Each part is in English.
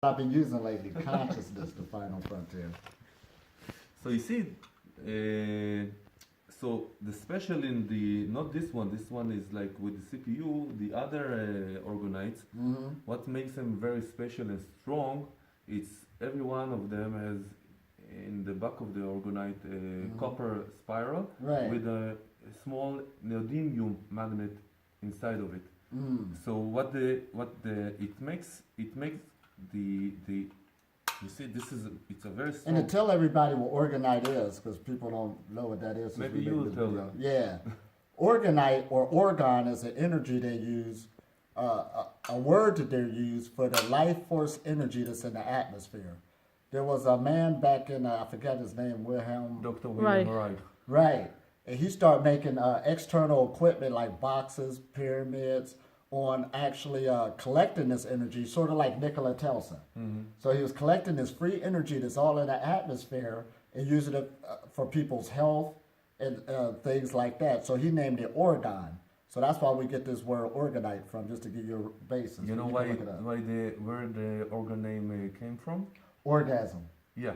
I've been using lately, consciousness, the final frontier. So you see, so the special in the, not this one is like with the CPU, the other orgonites, what makes them very special and strong, it's every one of them has in the back of the orgonite copper spiral with a small neodymium magnet inside of it. So it makes the you see, it's a very strong. And to tell everybody what orgonite is, because people don't know what that is. Maybe you'll tell them. Yeah. Orgonite or orgon is an energy they use, a word that they use for the life force energy that's in the atmosphere. There was a man back in, I forget his name, Wilhelm. Dr. Wilhelm Reich. Right. And he started making external equipment like boxes, pyramids, on actually collecting this energy, sort of like Nikola Tesla. So he was collecting this free energy that's all in the atmosphere and using it for people's health and things like that. So he named it orgon. So that's why we get this word orgonite from, just to give you a basis. You know where the organ name came from? Orgasm. Yeah.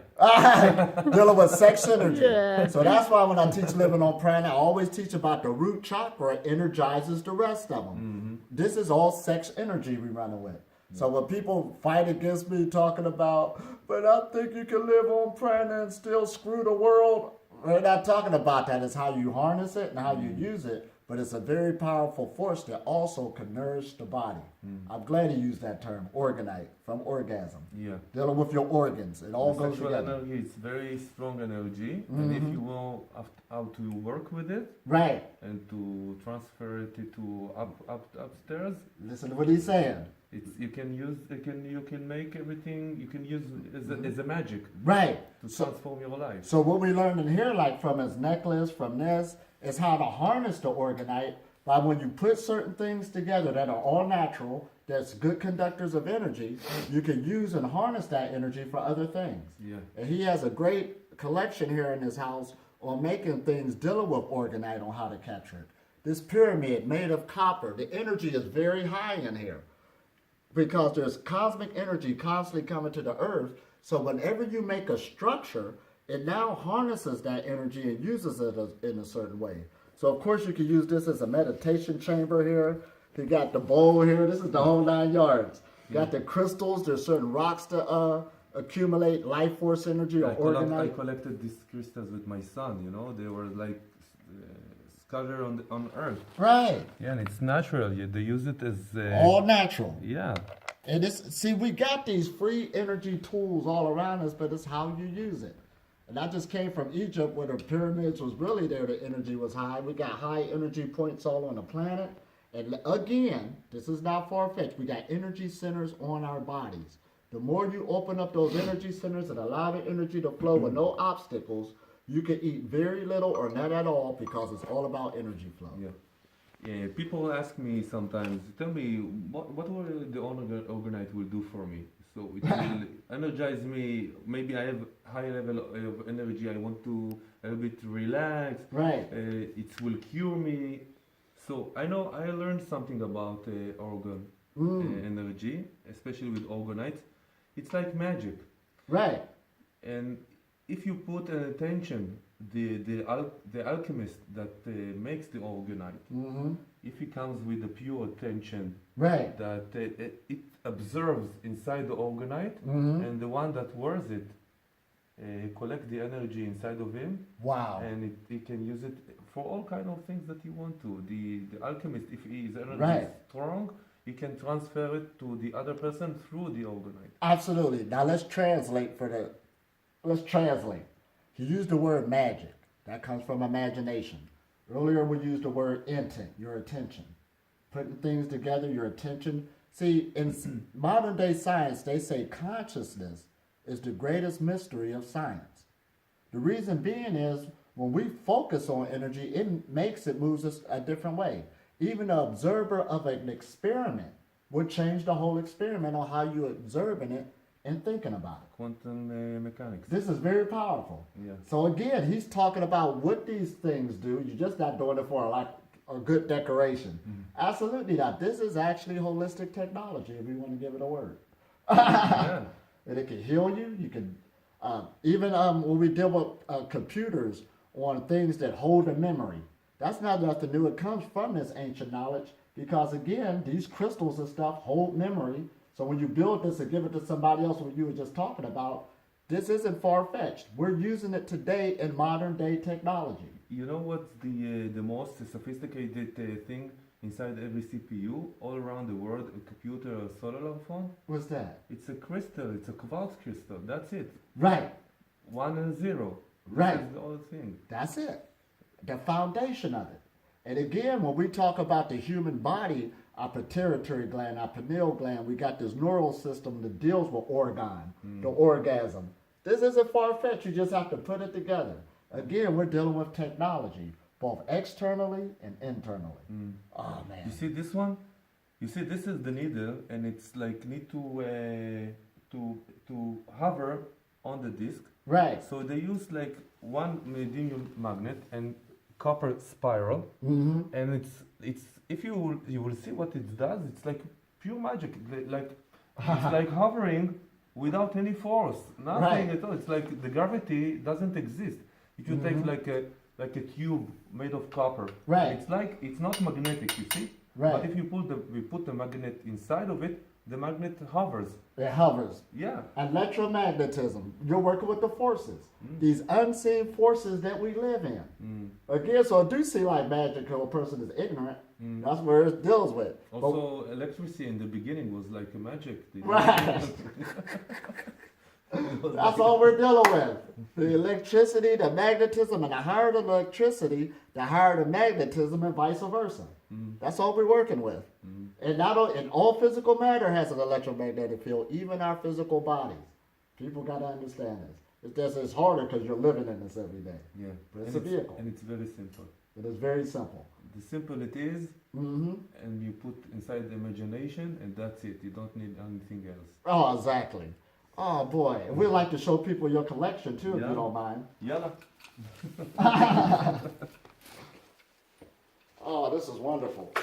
Dealing with sex energy. Yeah. So that's why when I teach living on prana, I always teach about the root chakra energizes the rest of them. This is all sex energy we running with. So when people fight against me talking about, but I think you can live on prana and still screw the world, we're not talking about that. It's how you harness it and how you use it. But it's a very powerful force that also can nourish the body. I'm glad he used that term, orgonite, from orgasm. Yeah. Dealing with your organs. It all goes sexual together. energy is very strong energy. And if you know how to work with it, right, and to transfer it to upstairs. Listen to what he's saying. You can make everything, you can use as a magic. Right. To transform your life. So what we learned in here, like from his necklace, from this, is how to harness the orgonite by when you put certain things together that are all natural, that's good conductors of energy, you can use and harness that energy for other things. Yeah. And he has a great collection here in his house on making things dealing with orgonite on how to capture it. This pyramid made of copper, the energy is very high in here because there's cosmic energy constantly coming to the earth. So whenever you make a structure, it now harnesses that energy and uses it in a certain way. So of course you can use this as a meditation chamber here. You got the bowl here. This is the whole 9 yards. You got the crystals. There's certain rocks to accumulate life force energy or orgonite. I collected these crystals with my son. You know, they were like scattered on Earth. Right. Yeah, and it's natural. They use it as all natural. Yeah. And see, we got these free energy tools all around us, but it's how you use it. And I just came from Egypt where the pyramids was really there, the energy was high. We got high energy points all on the planet. And again, this is not far-fetched, we got energy centers on our bodies. The more you open up those energy centers and allow the energy to flow with no obstacles, you can eat very little or not at all because it's all about energy flow. Yeah, people ask me sometimes, tell me, what will the orgonite will do for me? So it will energize me. Maybe I have high level of energy. I want to a little bit relax. Right. It will cure me. So I know I learned something about organ energy, especially with orgonite. It's like magic. Right. And if you put an attention, the alchemist that makes the orgonite, if he comes with a pure attention, right, that it observes inside the orgonite, and the one that wears it collect the energy inside of him. Wow. And he can use it for all kind of things that he want to. The alchemist, if his energy right, is strong, he can transfer it to the other person through the orgonite. Absolutely. Now let's translate let's translate. He used the word magic. That comes from imagination. Earlier we used the word intent, your attention. Putting things together, your attention. See, in modern day science, they say consciousness is the greatest mystery of science. The reason being is when we focus on energy, it moves us a different way. Even the observer of an experiment would change the whole experiment on how you're observing it and thinking about it. Quantum mechanics. This is very powerful. Yeah. So again, he's talking about what these things do. You're just not doing it for a good decoration. Absolutely not. This is actually holistic technology, if you want to give it a word. Yeah. And it can heal you. You can even when we deal with computers on things that hold a memory. That's not nothing new. It comes from this ancient knowledge because again, these crystals and stuff hold memory. So when you build this and give it to somebody else, what you were just talking about, this isn't far fetched. We're using it today in modern day technology. You know what's the most sophisticated thing inside every CPU all around the world, a computer or cellular phone? What's that? It's a crystal, it's a quartz crystal, that's it. Right. 1 and 0. Right. This is the whole thing. That's it. The foundation of it. And again, when we talk about the human body, our pituitary gland, our pineal gland, we got this neural system that deals with organ, the orgasm. This isn't far-fetched. You just have to put it together. Again, we're dealing with technology, both externally and internally. Oh, man. You see this one? You see, this is the needle, and it's like need to hover on the disc. Right. So they use like one neodymium magnet and copper spiral, and it's if you will see what it does. It's like pure magic. Like it's like hovering without any force, nothing at all. It's like the gravity doesn't exist. If you take like a tube made of copper, Right. it's like it's not magnetic. You see, Right. but if you put the magnet inside of it, the magnet hovers. It hovers. Yeah. Electromagnetism. You're working with the forces. These unseen forces that we live in. Again, so I do see like magic when a person is ignorant. That's where it deals with. Also, electricity in the beginning was like a magic. Right. That's all we're dealing with. The electricity, the magnetism, and the higher the electricity, the higher the magnetism, and vice versa. That's all we're working with. And not only, and all physical matter has an electromagnetic field, even our physical bodies. People got to understand this. It's just it's harder because you're living in this every day. Yeah. But it's a vehicle. And it's very simple. It is very simple. The simple it is, and you put inside the imagination, and that's it. You don't need anything else. Oh, exactly. Oh boy, and we'd like to show people your collection too, if Yeah. you don't mind. Yalla. Oh, this is wonderful.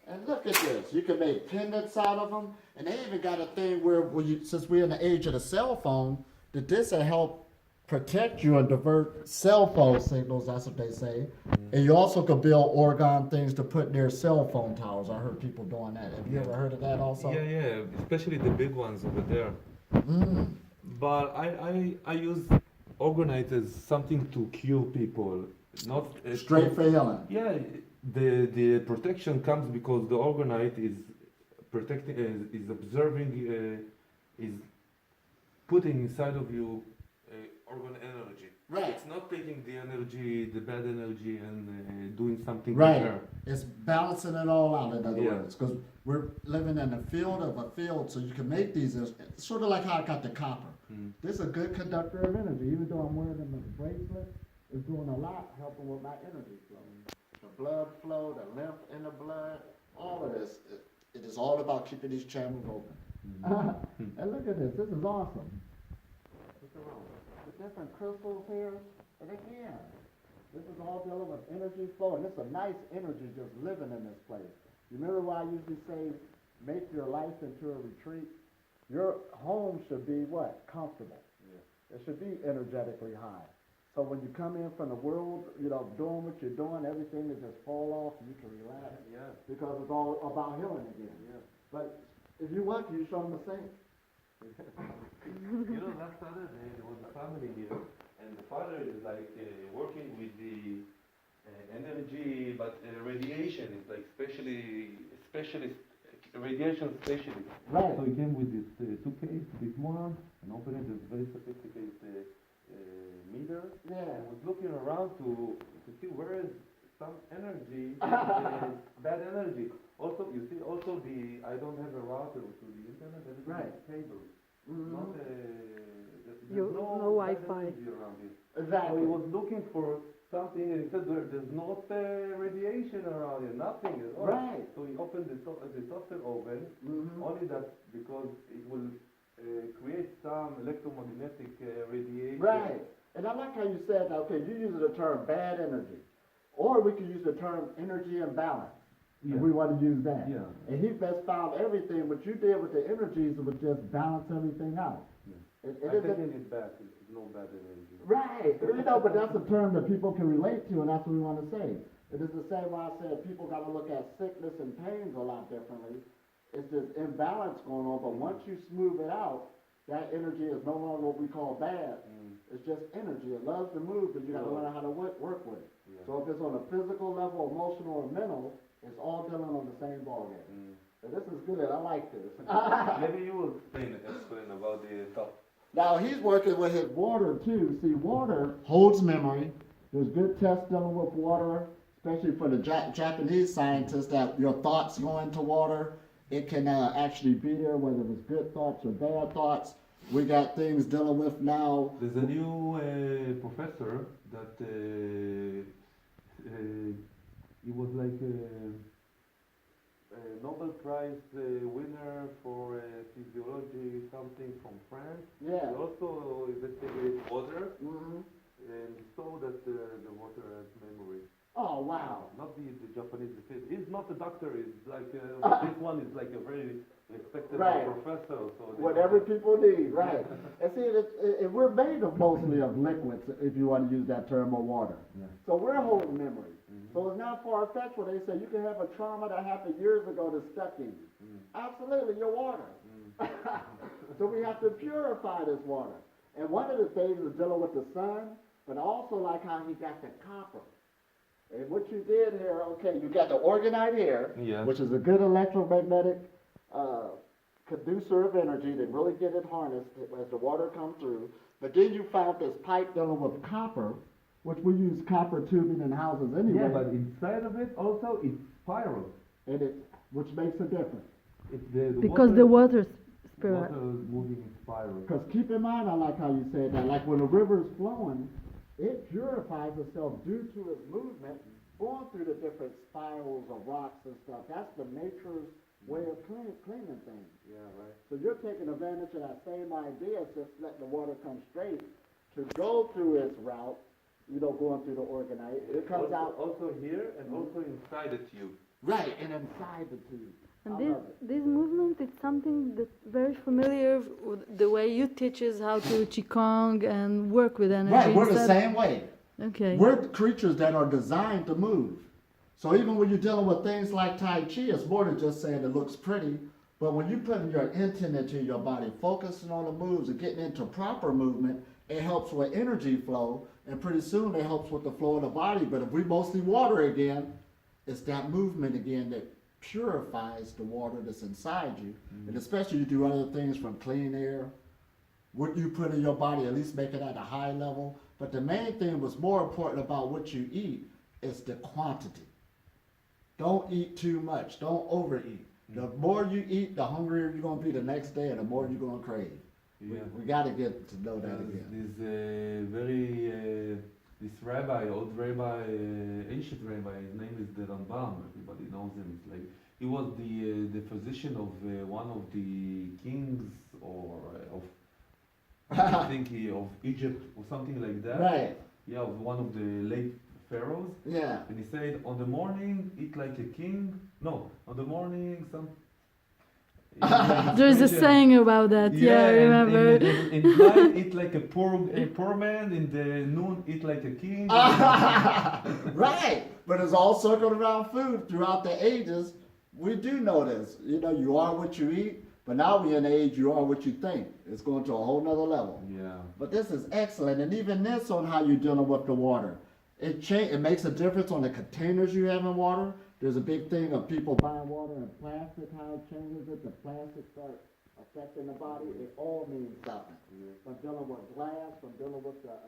And look at this. You can make pendants out of them. And they even got a thing where since we're in the age of the cell phone, that this will help protect you and divert cell phone signals, that's what they say. And you also can build organ things to put near cell phone towers. I heard people doing that. Have you ever heard of that also? Yeah, especially the big ones over there. But I use Orgonite as something to cure people, not Straight for healing. Yeah, the protection comes because the Orgonite is protecting, is observing, is putting inside of you organ energy. Right. It's not taking the energy, the bad energy, and doing something Right. better. It's balancing it all out, in other Yeah. words, because we're living in a field of a field, so you can make these. It's sort of like how I got the copper. This is a good conductor of energy, even though I'm wearing a bracelet. It's doing a lot, helping with my energy flow. The blood flow, the lymph in the blood, all of this. It is all about keeping these channels open. And look at this. This is awesome. Look around. The different crystals here, and again. This is all dealing with energy flow, and it's a nice energy just living in this place. You remember why I usually say, make your life into a retreat? Your home should be what? Comfortable. Yeah. It should be energetically high. So when you come in from the world, doing what you're doing, everything will just fall off and you can relax. Yeah. Because it's all about healing again. Yeah. But if you want to, you show them the same. Last Saturday there was a family here, and the father is like working with the energy, but radiation is like specialist radiation specialist. Right. So he came with this suitcase, big one, and opened it, this very sophisticated meter. Yeah. And was looking around to see where is some energy, bad energy. Also, you see, I don't have a router to the internet. Everything Right. is cable. Not no Wi-Fi. around here. Exactly. So he was looking for something, and he said there's not radiation around here, nothing at all. Right. So he opened the software oven, only that because it will create some electromagnetic radiation. Right. And I like how you said, okay, you use the term bad energy. Or we could use the term energy imbalance. and we want to use that. Yeah. And he best found everything. What you did with the energies would just balance everything out. Yeah. It I isn't- taking it back. It's no bad energy. Right. But that's a term that people can relate to, and that's what we want to say. It is the same way I said people got to look at sickness and pains a lot differently. It's this imbalance going on, but once you smooth it out, that energy is no longer what we call bad. It's just energy. It loves to move, but you got to learn how to work with it. Yeah. So if it's on a physical level, emotional, or mental, it's all dealing on the same ballgame. So this is good. I like this. Maybe you will explain about the top. Now he's working with his water too. See, water holds memory. There's good tests dealing with water, especially for the Japanese scientists, that your thoughts go into water. It can actually be there, whether it's good thoughts or bad thoughts. We got things dealing with now. There's a new professor that he was like a Nobel Prize winner for physiology, something from France. Yeah. He also investigated water Mm-hmm. and saw that the water has memory. Oh wow. Not the Japanese. He's not a doctor. He's like this one is like a very respected Right. professor. So Whatever people need, right? And see, we're made of mostly of liquids, if you want to use that term, or water. Yeah. So we're holding memory. So it's not far-fetched when they say you can have a trauma that happened years ago that's stuck in you. Absolutely, your water. So we have to purify this water. And one of the things is dealing with the sun, but also like how he got the copper. And what you did here, okay, you got the Orgonite here, Yeah. which is a good electromagnetic conducer of energy to really get it harnessed as the water comes through. But then you found this pipe dealing with copper, which we use copper tubing in houses anyway. Yeah, but inside of it also it's spiral. And which makes a difference. It's Because the water spirit. water is moving in spiral. Because keep in mind, I like how you said that, like when a river is flowing, it purifies itself due to its movement, going through the different spirals of rocks and stuff. That's the nature's way of cleaning things. Yeah, right. So you're taking advantage of that same idea, just letting the water come straight to go through its route, going through the Orgonite. It comes out. Also here and also inside the tube. Right, and inside the tube. And I this, love it. this movement is something that's very familiar with the way you teach us how to Qigong and work with energy. Right, we're the instead- same way. Okay. We're creatures that are designed to move. So even when you're dealing with things like Tai Chi, it's more than just saying it looks pretty. But when you put your intent into your body, focusing on the moves and getting into proper movement, it helps with energy flow. And pretty soon it helps with the flow of the body. But if we mostly water again, it's that movement again that purifies the water that's inside you. And especially you do other things from clean air. What you put in your body, at least make it at a high level. But the main thing was more important about what you eat is the quantity. Don't eat too much. Don't overeat. The more you eat, the hungrier you're going to be the next day and the more you're going to crave. Yeah. We got to get to know that again. This rabbi, old rabbi, ancient rabbi, his name is the Rambam, everybody knows him. It's like, he was the physician of one of the kings I think of Egypt or something like that. Right. Yeah, of one of the late pharaohs. Yeah. And he said, on the morning, eat like a king. No, on the morning, There's a saying about that. Yeah, I remember. In night, eat like a poor man. In the noon, eat like a king. Right. But it's all circled around food throughout the ages. We do know this. You are what you eat. But now we're in the age you are what you think. It's going to a whole nother level. Yeah. But this is excellent. And even this on how you're dealing with the water. It makes a difference on the containers you have in water. There's a big thing of people buying water in plastic, how it changes it. The plastic starts affecting the body. It all means something. From dealing with glass, from dealing with the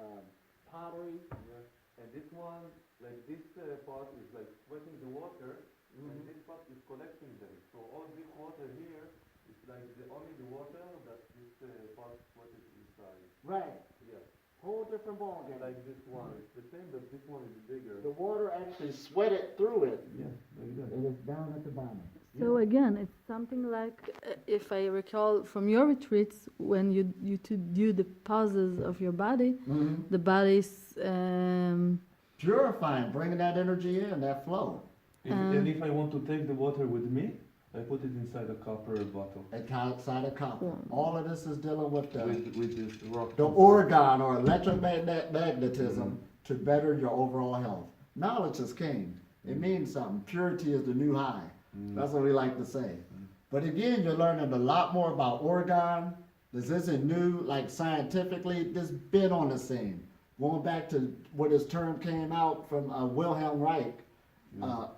pottery. Yeah. And this one, like this part is like sweating the water, and this part is collecting them. So all this water here is like only the water that this part sweated inside. Right. Yeah. Whole different ballgame. Like this one, it's the same, but this one is bigger. The water actually sweated through it. Yeah, like that. It is down at the bottom. So again, it's something like, if I recall from your retreats, when you do the pauses of your body, the body's Purifying, bringing that energy in, that flow. And if I want to take the water with me, I put it inside a copper bottle. Outside of copper. All of this is dealing with With this rock. the organ or electromagnetism to better your overall health. Knowledge is king. It means something. Purity is the new high. That's what we like to say. But again, you're learning a lot more about organ. This isn't new, like scientifically. This been on the scene. Going back to where this term came out from Wilhelm Reich,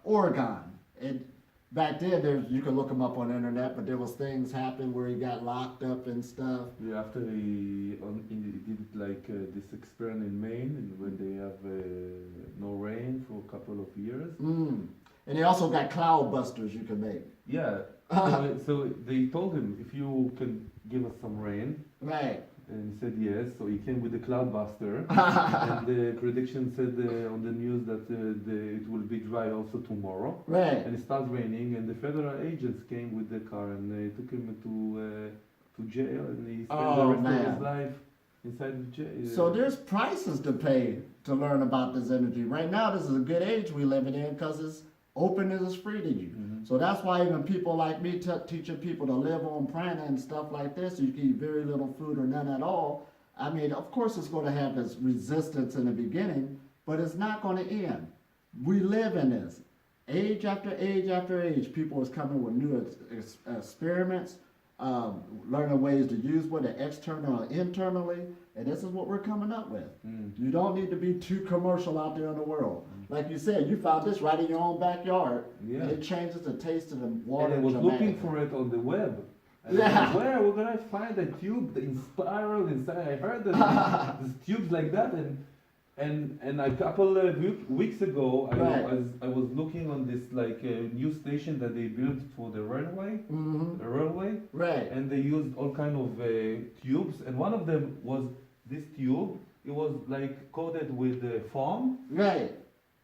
organ. And back then, you can look him up on the internet, but there was things happened where he got locked up and stuff. Yeah, after he did like this experiment in Maine, and when they have no rain for a couple of years. And they also got cloud busters you can make. Yeah. So they told him, if you can give us some rain. Right. And he said yes, so he came with the cloudbuster, and the prediction said on the news that it will be dry also tomorrow. Right. And it starts raining, and the federal agents came with the car, and they took him to jail, and he spent the rest of his life inside the jail. So there's prices to pay to learn about this energy. Right now, this is a good age we living in because it's open and it's free to you. So that's why even people like me teaching people to live on prana and stuff like this, you can eat very little food or none at all. I mean, of course it's going to have this resistance in the beginning, but it's not going to end. We live in this. Age after age after age, people is coming with new experiments, learning ways to use whether external or internally, and this is what we're coming up with. You don't need to be too commercial out there in the world. Like you said, you found this right in your own backyard, and it changes the taste of the water. And I was looking for it on the web. And where we're gonna find a tube in spiral inside? I heard that there's tubes like that, and a couple of weeks ago, I was looking on this like new station that they built for the railway, and they used all kind of tubes, and one of them was this tube. It was like coated with foam. Right.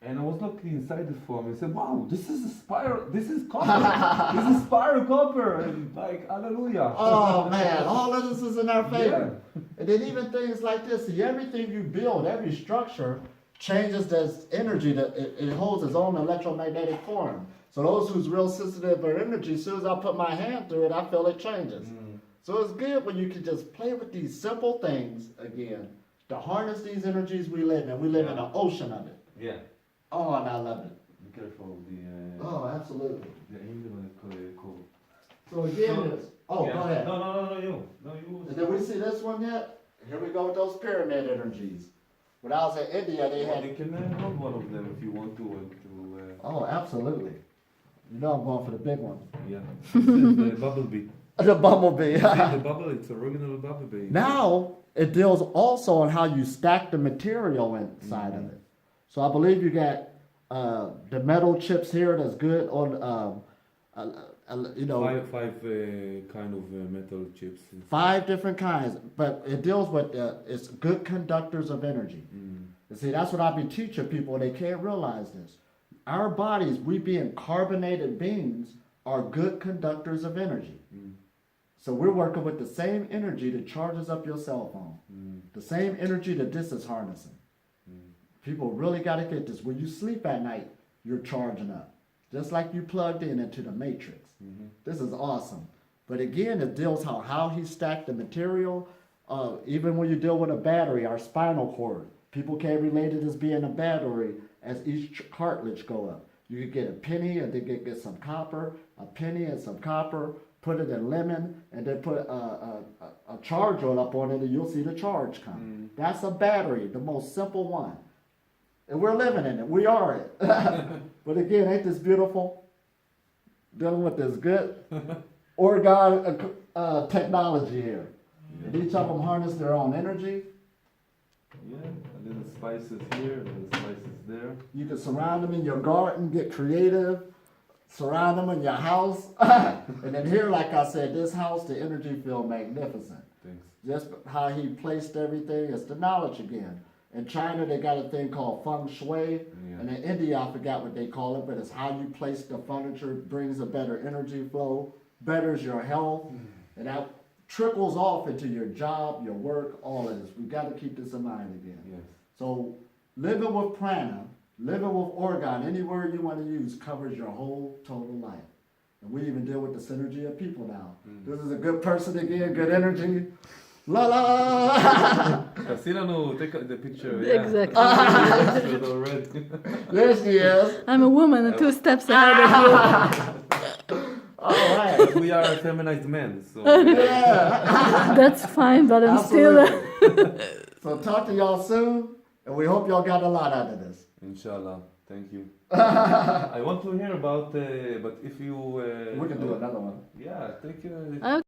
And I was looking inside the foam and said, wow, this is a spiral, this is copper, this is spiral copper, and like, hallelujah. Oh man, all of this is in our favor. And then even things like this, see, everything you build, every structure changes this energy, that it holds its own electromagnetic form. So those who's real sensitive for energy, as soon as I put my hand through it, I feel it changes. So it's good when you can just play with these simple things again, to harness these energies we live in. We live in an ocean of it. Yeah. Oh, and I love it. Be careful of the... Oh, absolutely. The angel cold. So again, it's... Oh, go ahead. No, you. And did we see this one yet? Here we go with those pyramid energies. When I was in India, they had... You can hold one of them if you want to. Oh, absolutely. You know I'm going for the big one. Yeah. This is the bumblebee. The bumblebee. See the bubble, it's original bumblebee. Now, it deals also on how you stack the material inside of it. So I believe you got the metal chips here that's good on, you know. Five kind of metal chips. 5 different kinds, but it deals with, it's good conductors of energy. You see, that's what I be teaching people, they can't realize this. Our bodies, we being carbonated beings, are good conductors of energy. So we're working with the same energy that charges up your cell phone. The same energy that this is harnessing. People really got to get this. When you sleep at night, you're charging up. Just like you plugged into the matrix. This is awesome. But again, it deals how he stacked the material. Even when you deal with a battery, our spinal cord, people can't relate it as being a battery as each cartilage go up. You could get a penny and then get some copper, a penny and some copper, put it in lemon, and then put a charge up on it, and you'll see the charge come. That's a battery, the most simple one. And we're living in it. We are it. But again, ain't this beautiful? Dealing with this good organ technology here. And each of them harness their own energy. Yeah, and then the spices here, and the spices there. You can surround them in your garden, get creative. Surround them in your house. And then here, like I said, this house, the energy feel magnificent. Thanks. Just how he placed everything. It's the knowledge again. In China, they got a thing called feng shui. And in India, I forgot what they call it, but it's how you place the furniture, brings a better energy flow, betters your health, and that trickles off into your job, your work, all of this. We got to keep this in mind again. Yes. So living with prana Living with Orgon, any word you want to use, covers your whole total life. And we even deal with the synergy of people now. This is a good person again, good energy. La la! תעשי לנו, take the picture. Exactly. Yeah. Already. There she is. I'm a woman and 2 steps ahead of you. All right. But we are feminized men, so Yeah. That's fine, but I'm still. Absolutely. So talk to y'all soon, and we hope y'all got a lot out of this. inshallah. Thank you. I want to hear about, but if you... We can do another one. Yeah, take...